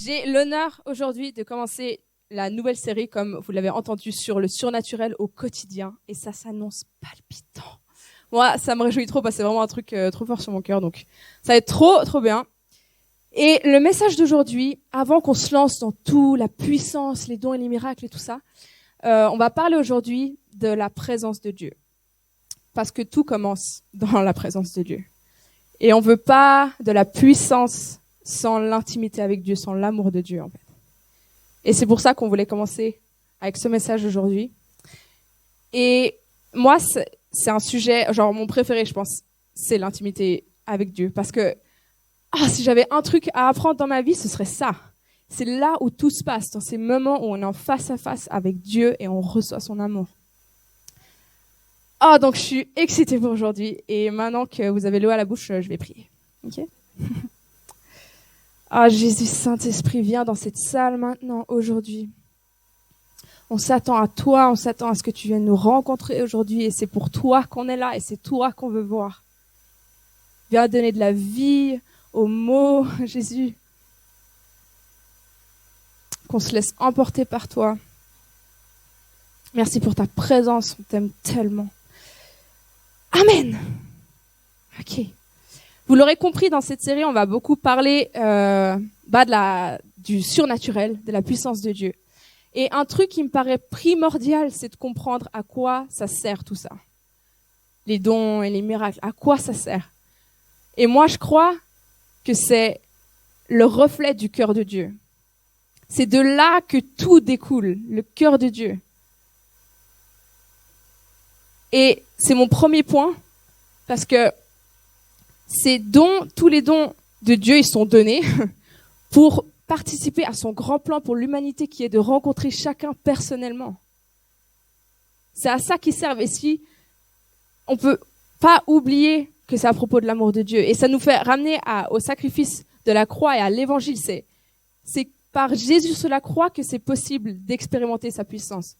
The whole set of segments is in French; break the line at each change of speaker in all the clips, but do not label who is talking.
J'ai l'honneur aujourd'hui de commencer la nouvelle série, comme vous l'avez entendu, sur le surnaturel au quotidien. Et ça s'annonce palpitant. Moi, ça me réjouit trop parce que c'est vraiment un truc trop fort sur mon cœur. Donc, ça va être trop bien. Et le message d'aujourd'hui, avant qu'on se lance dans tout, la puissance, les dons et les miracles et tout ça, on va parler aujourd'hui de la présence de Dieu. Parce que tout commence dans la présence de Dieu. Et on veut pas de la puissance sans l'intimité avec Dieu, sans l'amour de Dieu, en fait. Et c'est pour ça qu'on voulait commencer avec ce message aujourd'hui. Et moi, c'est un sujet, genre mon préféré, je pense, c'est l'intimité avec Dieu. Parce que si j'avais un truc à apprendre dans ma vie, ce serait ça. C'est là où tout se passe, dans ces moments où on est en face à face avec Dieu et on reçoit son amour. Donc je suis excitée pour aujourd'hui. Et maintenant que vous avez l'eau à la bouche, je vais prier. Ok ? Jésus, Saint-Esprit, viens dans cette salle maintenant, aujourd'hui. On s'attend à toi, on s'attend à ce que tu viennes nous rencontrer aujourd'hui. Et c'est pour toi qu'on est là et c'est toi qu'on veut voir. Viens donner de la vie aux mots, Jésus. Qu'on se laisse emporter par toi. Merci pour ta présence, on t'aime tellement. Amen. Ok. Vous l'aurez compris, dans cette série, on va beaucoup parler du surnaturel, de la puissance de Dieu. Et un truc qui me paraît primordial, c'est de comprendre à quoi ça sert tout ça. Les dons et les miracles, à quoi ça sert. Et moi, je crois que c'est le reflet du cœur de Dieu. C'est de là que tout découle, le cœur de Dieu. Et c'est mon premier point, parce que ces dons, tous les dons de Dieu, ils sont donnés pour participer à son grand plan pour l'humanité qui est de rencontrer chacun personnellement. C'est à ça qu'ils servent. Et si on peut pas oublier que c'est à propos de l'amour de Dieu. Et ça nous fait ramener au sacrifice de la croix et à l'évangile. C'est par Jésus sur la croix que c'est possible d'expérimenter sa puissance.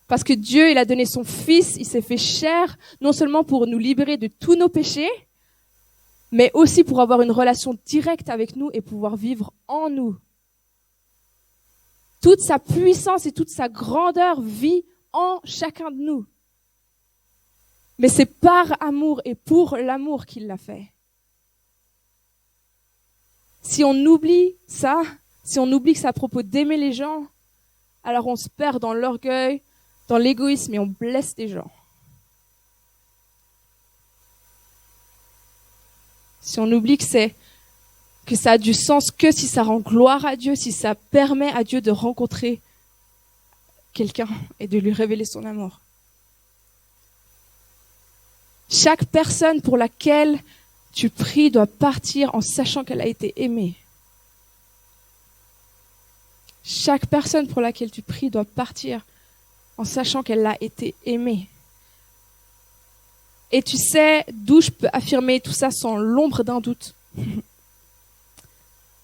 Parce que Dieu, il a donné son Fils, il s'est fait chair, non seulement pour nous libérer de tous nos péchés, mais aussi pour avoir une relation directe avec nous et pouvoir vivre en nous. Toute sa puissance et toute sa grandeur vit en chacun de nous. Mais c'est par amour et pour l'amour qu'il l'a fait. Si on oublie ça, si on oublie que c'est à propos d'aimer les gens, alors on se perd dans l'orgueil, dans l'égoïsme et on blesse des gens. Si on oublie que ça a du sens que si ça rend gloire à Dieu, si ça permet à Dieu de rencontrer quelqu'un et de lui révéler son amour. Chaque personne pour laquelle tu pries doit partir en sachant qu'elle a été aimée. Chaque personne pour laquelle tu pries doit partir en sachant qu'elle a été aimée. Et tu sais d'où je peux affirmer tout ça sans l'ombre d'un doute.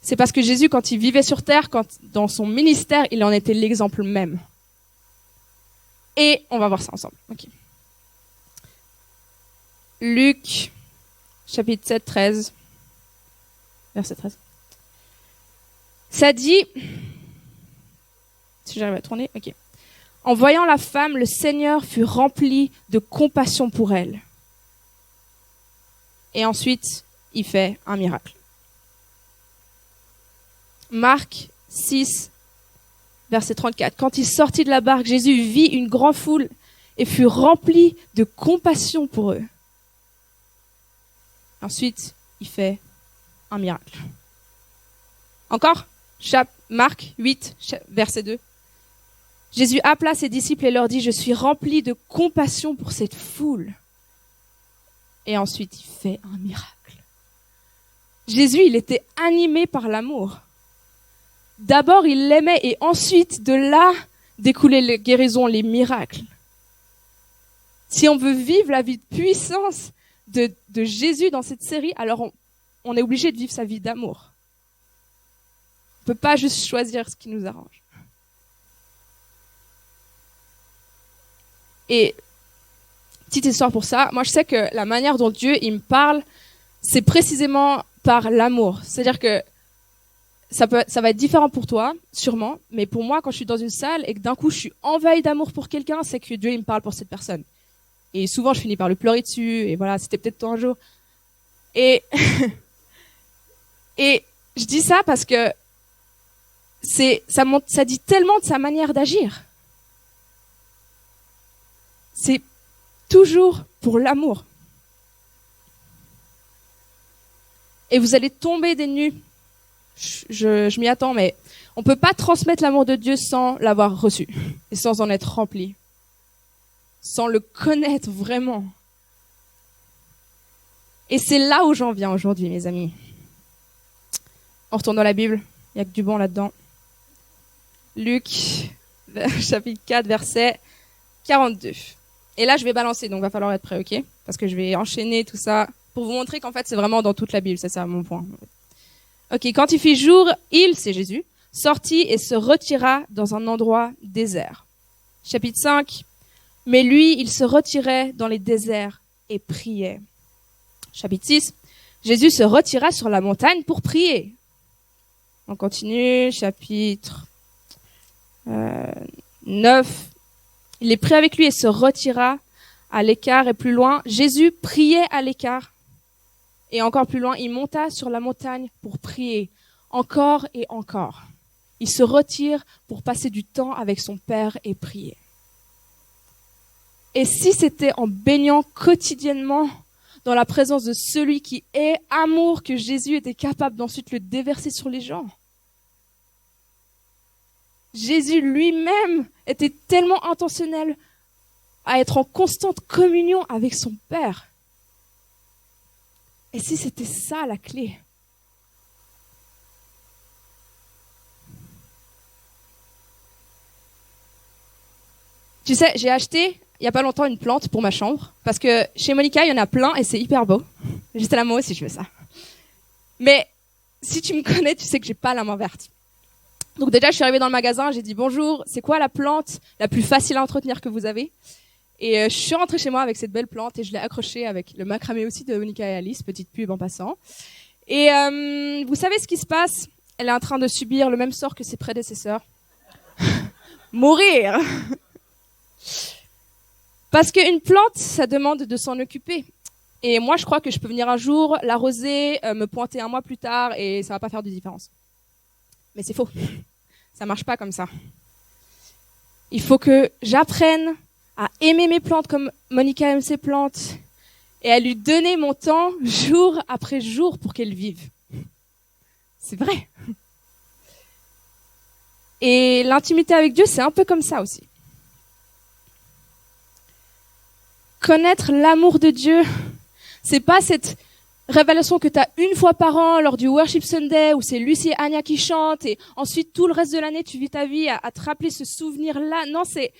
C'est parce que Jésus, quand il vivait sur terre, dans son ministère, il en était l'exemple même. Et on va voir ça ensemble. Okay. Luc, chapitre 7, 13, verset 13. Ça dit, si j'arrive à tourner, ok. En voyant la femme, le Seigneur fut rempli de compassion pour elle. Et ensuite, il fait un miracle. Marc 6, verset 34. Quand il sortit de la barque, Jésus vit une grande foule et fut rempli de compassion pour eux. Ensuite, il fait un miracle. Encore, Marc 8, verset 2. Jésus appela ses disciples et leur dit « Je suis rempli de compassion pour cette foule. » Et ensuite, il fait un miracle. Jésus, il était animé par l'amour. D'abord, il l'aimait et ensuite, de là, découlaient les guérisons, les miracles. Si on veut vivre la vie de puissance de Jésus dans cette série, alors on est obligé de vivre sa vie d'amour. On ne peut pas juste choisir ce qui nous arrange. Et petite histoire pour ça, moi je sais que la manière dont Dieu il me parle, c'est précisément par l'amour. C'est-à-dire que ça va être différent pour toi, sûrement, mais pour moi, quand je suis dans une salle et que d'un coup je suis envahie d'amour pour quelqu'un, c'est que Dieu il me parle pour cette personne. Et souvent je finis par lui pleurer dessus, et voilà, c'était peut-être toi un jour. Et et je dis ça parce que ça dit tellement de sa manière d'agir. C'est toujours pour l'amour. Et vous allez tomber des nues. Je m'y attends, mais on peut pas transmettre l'amour de Dieu sans l'avoir reçu et sans en être rempli, sans le connaître vraiment. Et c'est là où j'en viens aujourd'hui, mes amis. On retourne dans la Bible, il y a que du bon là-dedans. Luc, chapitre 4, verset 42. Et là, je vais balancer, donc va falloir être prêt, ok? Parce que je vais enchaîner tout ça pour vous montrer qu'en fait, c'est vraiment dans toute la Bible, ça c'est mon point. Ok, quand il fit jour, c'est Jésus, sortit et se retira dans un endroit désert. Chapitre 5, mais lui, il se retirait dans les déserts et priait. Chapitre 6, Jésus se retira sur la montagne pour prier. On continue, chapitre 9, il est pris avec lui et se retira à l'écart et plus loin. Jésus priait à l'écart. Et encore plus loin, il monta sur la montagne pour prier, encore et encore. Il se retire pour passer du temps avec son Père et prier. Et si c'était en baignant quotidiennement dans la présence de celui qui est amour que Jésus était capable d'ensuite le déverser sur les gens? Jésus lui-même était tellement intentionnel à être en constante communion avec son Père. Et si c'était ça la clé? Tu sais, j'ai acheté il y a pas longtemps une plante pour ma chambre parce que chez Monica, il y en a plein et c'est hyper beau. J'étais là, moi aussi je veux ça. Mais si tu me connais, tu sais que j'ai pas la main verte. Donc déjà, je suis arrivée dans le magasin, j'ai dit bonjour, c'est quoi la plante la plus facile à entretenir que vous avez? Et je suis rentrée chez moi avec cette belle plante et je l'ai accrochée avec le macramé aussi de Monica et Alice, petite pub en passant. Et vous savez ce qui se passe? Elle est en train de subir le même sort que ses prédécesseurs. Mourir. Parce qu'une plante, ça demande de s'en occuper. Et moi, je crois que je peux venir un jour, l'arroser, me pointer un mois plus tard et ça va pas faire de différence. Mais c'est faux. Ça marche pas comme ça. Il faut que j'apprenne à aimer mes plantes comme Monica aime ses plantes et à lui donner mon temps jour après jour pour qu'elles vivent. C'est vrai. Et l'intimité avec Dieu, c'est un peu comme ça aussi. Connaître l'amour de Dieu, c'est pas cette révélation que tu as une fois par an lors du Worship Sunday où c'est Lucie et Anya qui chantent et ensuite tout le reste de l'année tu vis ta vie à te rappeler ce souvenir-là. Non, c'est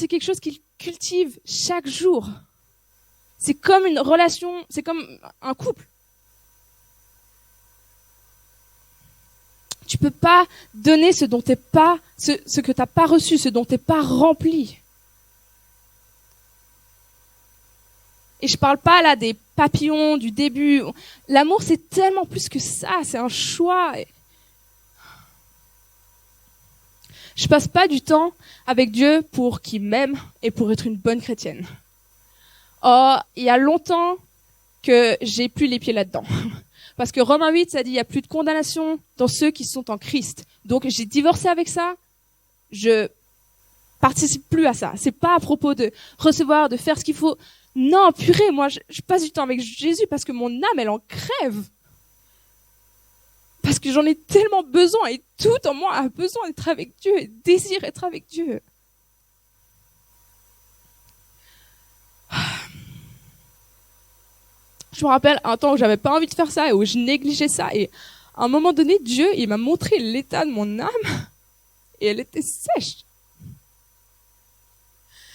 quelque chose qu'il cultive chaque jour. C'est comme une relation, c'est comme un couple. Tu peux pas donner ce dont t'es pas, ce que t'as pas reçu, ce dont t'es pas rempli. Et je parle pas là des papillons du début. L'amour, c'est tellement plus que ça. C'est un choix. Je passe pas du temps avec Dieu pour qu'il m'aime et pour être une bonne chrétienne. Oh, il y a longtemps que j'ai plus les pieds là-dedans. Parce que Romains 8, ça dit il y a plus de condamnation dans ceux qui sont en Christ. Donc j'ai divorcé avec ça. Je participe plus à ça. C'est pas à propos de recevoir, de faire ce qu'il faut. Non, purée, moi, je passe du temps avec Jésus parce que mon âme, elle en crève. Parce que j'en ai tellement besoin et tout en moi a besoin d'être avec Dieu et désire être avec Dieu. Je me rappelle un temps où j'avais pas envie de faire ça et où je négligeais ça. Et à un moment donné, Dieu, il m'a montré l'état de mon âme et elle était sèche.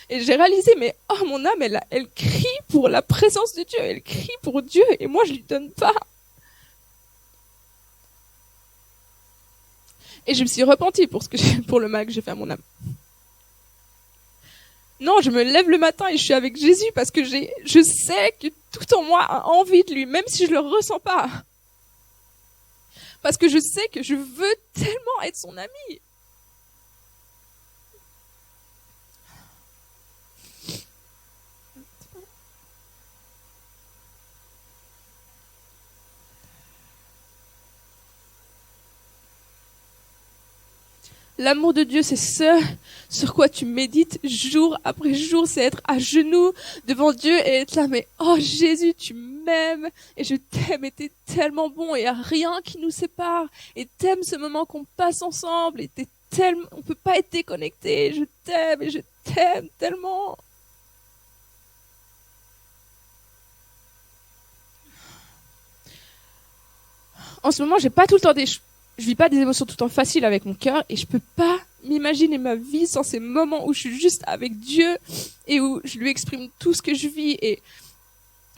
Et j'ai réalisé, mais mon âme, elle crie pour la présence de Dieu, elle crie pour Dieu, et moi, je lui donne pas. Et je me suis repentie pour le mal que j'ai fait à mon âme. Non, je me lève le matin et je suis avec Jésus parce que je sais que tout en moi a envie de lui, même si je le ressens pas. Parce que je sais que je veux tellement être son amie. L'amour de Dieu, c'est ce sur quoi tu médites jour après jour, c'est être à genoux devant Dieu et être là, mais oh Jésus, tu m'aimes et je t'aime et t'es tellement bon et il n'y a rien qui nous sépare et t'aimes ce moment qu'on passe ensemble et t'es tellement, on peut pas être déconnecté, je t'aime et je t'aime tellement. En ce moment, j'ai pas tout le temps je vis pas des émotions tout le temps faciles avec mon cœur et je peux pas m'imaginer ma vie sans ces moments où je suis juste avec Dieu et où je lui exprime tout ce que je vis et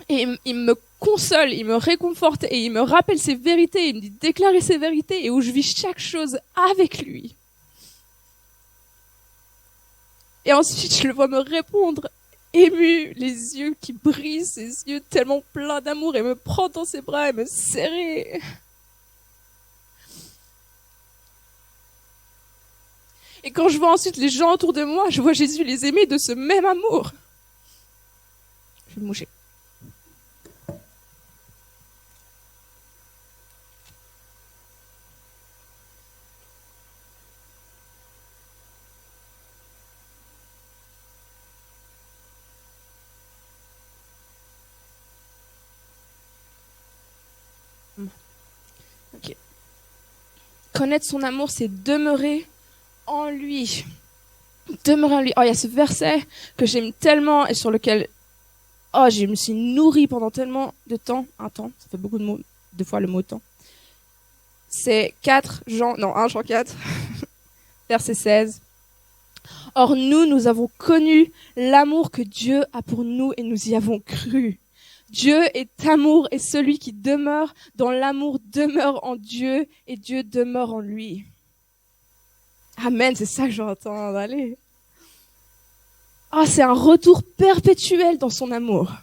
il me console, il me réconforte et il me rappelle ses vérités, il me dit de déclarer ses vérités et où je vis chaque chose avec lui. Et ensuite, je le vois me répondre ému, les yeux qui brillent, ses yeux tellement pleins d'amour et me prend dans ses bras et me serrer. Et quand je vois ensuite les gens autour de moi, je vois Jésus les aimer de ce même amour. Je vais me moucher. Ok. Connaître son amour, c'est demeurer en lui. Demeurer en lui. Oh, il y a ce verset que j'aime tellement et sur lequel je me suis nourrie pendant tellement de temps. Un temps, ça fait beaucoup de fois le mot temps. C'est 1 Jean 4, verset 16. Or nous avons connu l'amour que Dieu a pour nous et nous y avons cru. Dieu est amour et celui qui demeure dans l'amour demeure en Dieu et Dieu demeure en lui. Amen, c'est ça que j'entends. Allez. C'est un retour perpétuel dans son amour.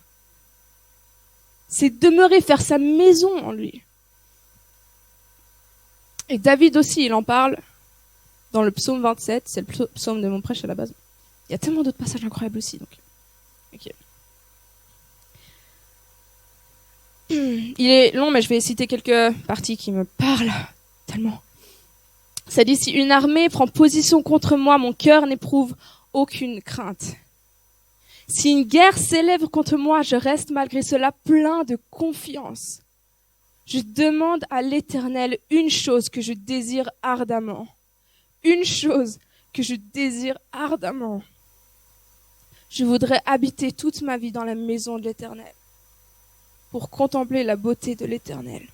C'est demeurer, faire sa maison en lui. Et David aussi, il en parle dans le psaume 27, c'est le psaume de mon prêche à la base. Il y a tellement d'autres passages incroyables aussi. Donc. Okay. Il est long, mais je vais citer quelques parties qui me parlent tellement. Ça dit, si une armée prend position contre moi, mon cœur n'éprouve aucune crainte. Si une guerre s'élève contre moi, je reste malgré cela plein de confiance. Je demande à l'Éternel une chose que je désire ardemment. Une chose que je désire ardemment. Je voudrais habiter toute ma vie dans la maison de l'Éternel pour contempler la beauté de l'Éternel.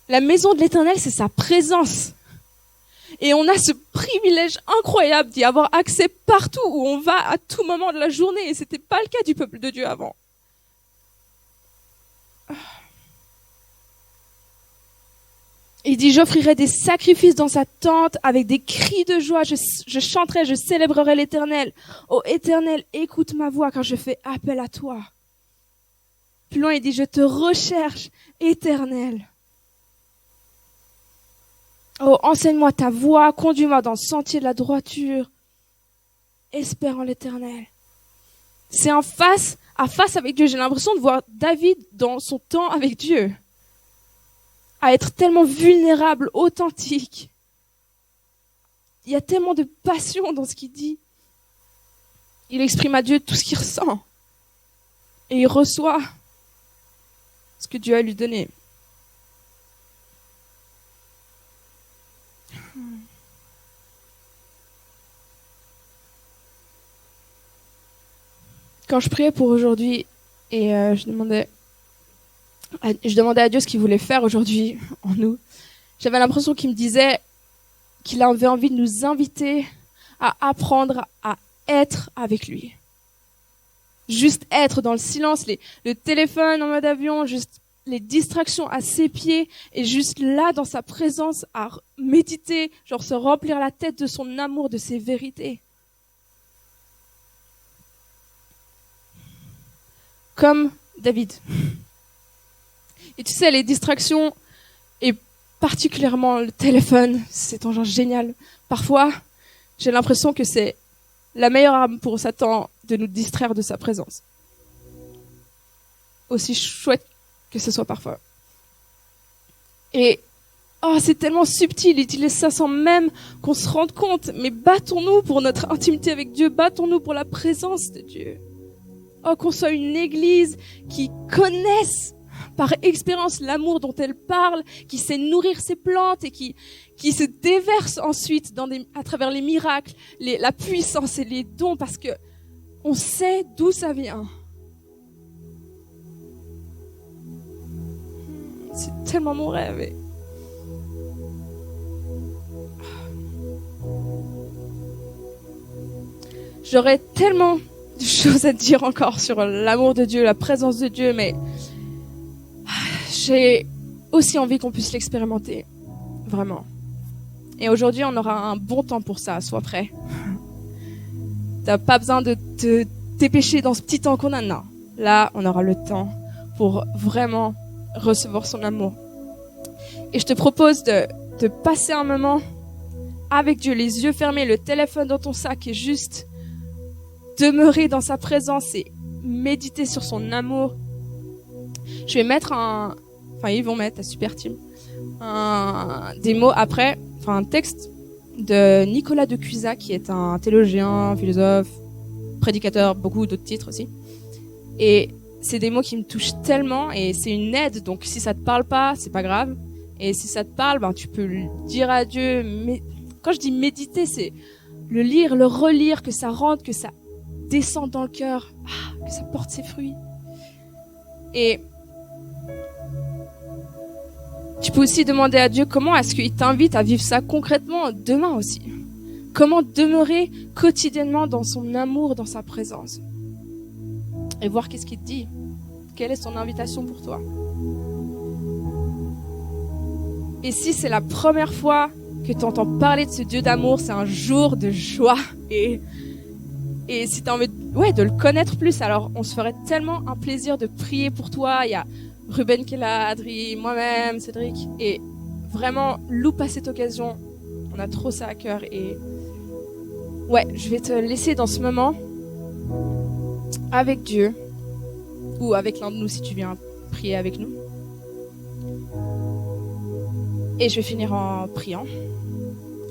La maison de l'Éternel, c'est sa présence. Et on a ce privilège incroyable d'y avoir accès partout où on va à tout moment de la journée. Et c'était pas le cas du peuple de Dieu avant. Il dit, j'offrirai des sacrifices dans sa tente avec des cris de joie. Je chanterai, je célébrerai l'Éternel. Ô Éternel, écoute ma voix car je fais appel à toi. Plus loin, il dit, je te recherche, Éternel. Oh, enseigne-moi ta voie, conduis-moi dans le sentier de la droiture. Espère en l'Éternel. C'est en face à face avec Dieu. J'ai l'impression de voir David dans son temps avec Dieu. À être tellement vulnérable, authentique. Il y a tellement de passion dans ce qu'il dit. Il exprime à Dieu tout ce qu'il ressent. Et il reçoit ce que Dieu a lui donné. Quand je priais pour aujourd'hui et je demandais à Dieu ce qu'il voulait faire aujourd'hui en nous, j'avais l'impression qu'il me disait qu'il avait envie de nous inviter à apprendre à être avec lui. Juste être dans le silence, le téléphone en mode avion, juste les distractions à ses pieds et juste là dans sa présence à méditer, genre se remplir la tête de son amour, de ses vérités. Comme David. Et tu sais, les distractions, Et particulièrement le téléphone, c'est un genre génial. Parfois, j'ai l'impression que c'est la meilleure arme pour Satan de nous distraire de sa présence. Aussi chouette que ce soit parfois. Et c'est tellement subtil, il utilise ça sans même qu'on se rende compte. Mais battons-nous pour notre intimité avec Dieu, battons-nous pour la présence de Dieu. Qu'on soit une église qui connaisse par expérience l'amour dont elle parle, qui sait nourrir ses plantes et qui se déverse ensuite à travers les miracles, la puissance et les dons, parce que on sait d'où ça vient. C'est tellement mon rêve. J'aurais tellement de choses à dire encore sur l'amour de Dieu, la présence de Dieu, mais j'ai aussi envie qu'on puisse l'expérimenter, vraiment. Et aujourd'hui, on aura un bon temps pour ça, sois prêt. T'as pas besoin de te dépêcher dans ce petit temps qu'on a, non. Là, on aura le temps pour vraiment recevoir son amour. Et je te propose de passer un moment avec Dieu, les yeux fermés, le téléphone dans ton sac, et juste demeurer dans sa présence et méditer sur son amour. Je vais mettre ils vont mettre, la super team, des mots après, un texte de Nicolas de Cusa, qui est un théologien, philosophe, prédicateur, beaucoup d'autres titres aussi. Et c'est des mots qui me touchent tellement, et c'est une aide, donc si ça te parle pas, c'est pas grave. Et si ça te parle, tu peux le dire à Dieu. Mais quand je dis méditer, c'est le lire, le relire, que ça rentre, que ça descende dans le cœur, que ça porte ses fruits. Et tu peux aussi demander à Dieu comment est-ce qu'il t'invite à vivre ça concrètement demain aussi. Comment demeurer quotidiennement dans son amour, dans sa présence. Et voir qu'est-ce qu'il te dit. Quelle est son invitation pour toi. Et si c'est la première fois que tu entends parler de ce Dieu d'amour, c'est un jour de joie. Et si tu as envie de le connaître plus, alors on se ferait tellement un plaisir de prier pour toi. Il y a Ruben qui est là, Adri, moi-même, Cédric. Et vraiment, loupe pas cette occasion. On a trop ça à cœur. Et je vais te laisser dans ce moment avec Dieu. Ou avec l'un de nous si tu viens prier avec nous. Et je vais finir en priant.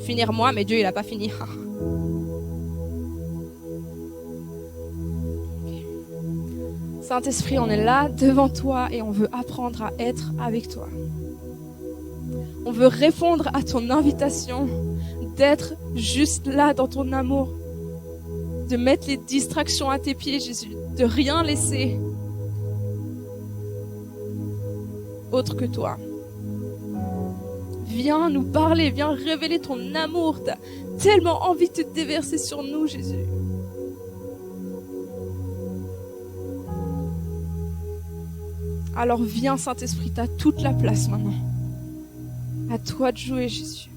Finir moi, mais Dieu il a pas fini. Saint-Esprit, on est là devant toi et on veut apprendre à être avec toi. On veut répondre à ton invitation d'être juste là dans ton amour, de mettre les distractions à tes pieds, Jésus, de rien laisser autre que toi. Viens nous parler, viens révéler ton amour. T'as tellement envie de te déverser sur nous, Jésus. Alors viens, Saint-Esprit, t'as toute la place maintenant. À toi de jouer, Jésus.